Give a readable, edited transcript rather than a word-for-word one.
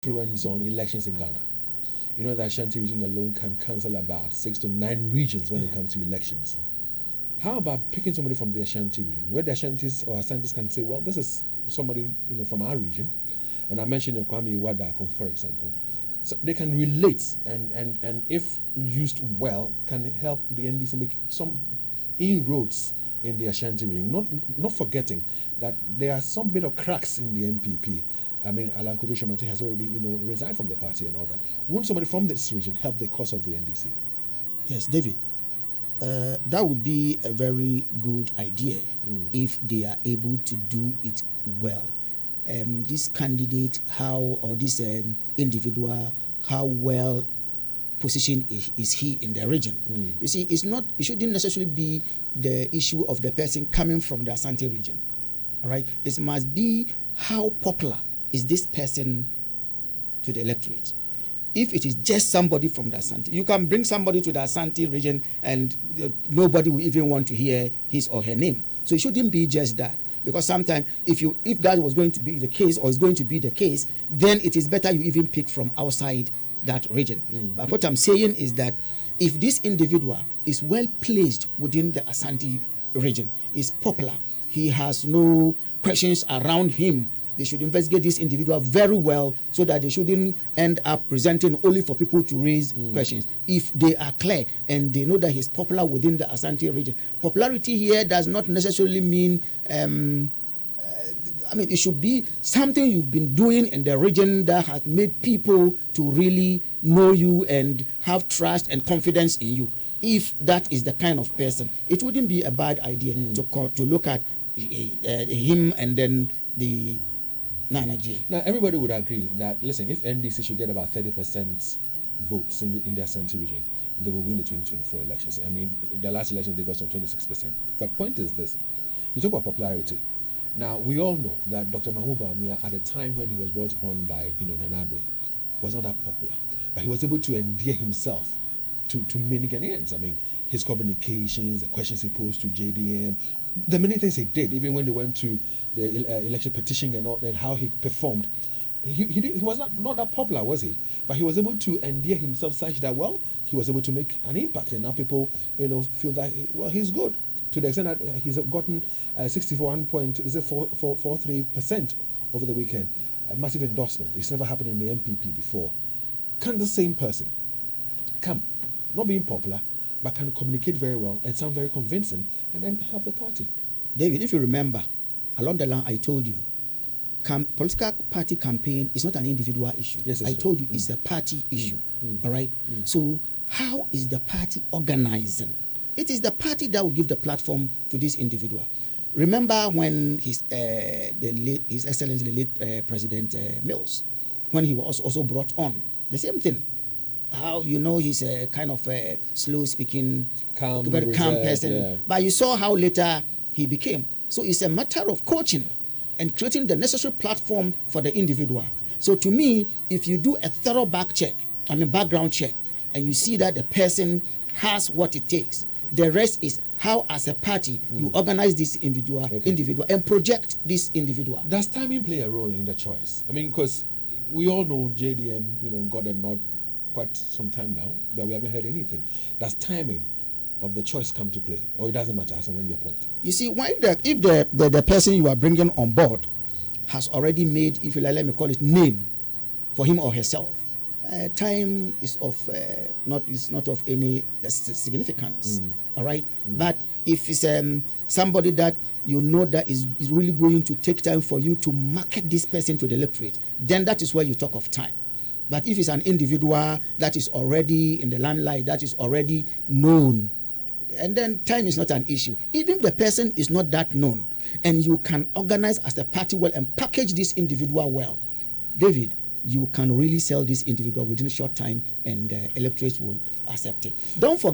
influence on elections in Ghana. You know, the Ashanti region alone can cancel about 6 to 9 regions when it comes to elections. How about picking somebody from the Ashanti region, where the Ashantis or Asantis can say, well, this is somebody, from our region, and I mentioned Kwame Iwadako, for example. So they can relate, and if used well, can help the NDC make some inroads in the Ashanti region. Not forgetting that there are some bit of cracks in the NPP. I mean, Alan Kojo Shamante has already, resigned from the party and all that. Won't somebody from this region help the cause of the NDC? Yes, David. That would be a very good idea if they are able to do it well. This candidate, this individual, how well positioned is he in the region? You see, it shouldn't necessarily be the issue of the person coming from the Asante region. All right, it must be how popular is this person to the electorate. If it is just somebody from the Asante, you can bring somebody to the Asante region and nobody will even want to hear his or her name. So it shouldn't be just that. Because sometimes if that was going to be the case or is going to be the case, then it is better you even pick from outside that region. But what I'm saying is that if this individual is well placed within the Asante region, is popular, he has no questions around him, they should investigate this individual very well so that they shouldn't end up presenting only for people to raise questions. If they are clear and they know that he's popular within the Asante region, popularity here does not necessarily mean, it should be something you've been doing in the region that has made people to really know you and have trust and confidence in you. If that is the kind of person, it wouldn't be a bad idea to look at him and then the Nana J. Now, everybody would agree that, listen, if NDC should get about 30% votes in the Asante region, they will win the 2024 elections. I mean, the last election, they got some 26%. But point is this. You talk about popularity. Now, we all know that Dr. Mahmoud Bawumia, at the time when he was brought on by, Nanado, was not that popular. But he was able to endear himself to many Ghanaians. I mean, his communications, the questions he posed to JDM, the many things he did, even when they went to the election petition and all, and how he performed. He was not that popular, was he? But he was able to endear himself such that, well, he was able to make an impact, and now people, feel that he's good, to the extent that he's gotten 64.43% over the weekend, a massive endorsement. It's never happened in the MPP before. Can the same person come, not being popular, but can communicate very well and sound very convincing, and then help the party? David, if you remember, along the line I told you, political party campaign is not an individual issue. Yes, I told you it's a party issue. All right? So how is the party organizing? It is the party that will give the platform to this individual. Remember when His Excellency, the late President Mills, when he was also brought on, the same thing. How he's a kind of a slow-speaking, very calm person. Yeah. But you saw how later he became. So it's a matter of coaching and creating the necessary platform for the individual. So to me, if you do a thorough background check, and you see that the person has what it takes, the rest is how, as a party, you organize this individual and project this individual. Does timing play a role in the choice? I mean, because we all know JDM, got a nod quite some time now, but we haven't heard anything. Does timing of the choice come to play, or it doesn't matter as and when you appoint? You see, if the person you are bringing on board has already made, if you like, let me call it, name for him or herself, time is not of any significance. All right, but if it's somebody that that is really going to take time for you to market this person to the electorate, then that is where you talk of time. But if it's an individual that is already in the limelight, that is already known, and then time is not an issue. Even if the person is not that known, and you can organize as a party well and package this individual well, David, you can really sell this individual within a short time, and electorates will accept it. Don't forget.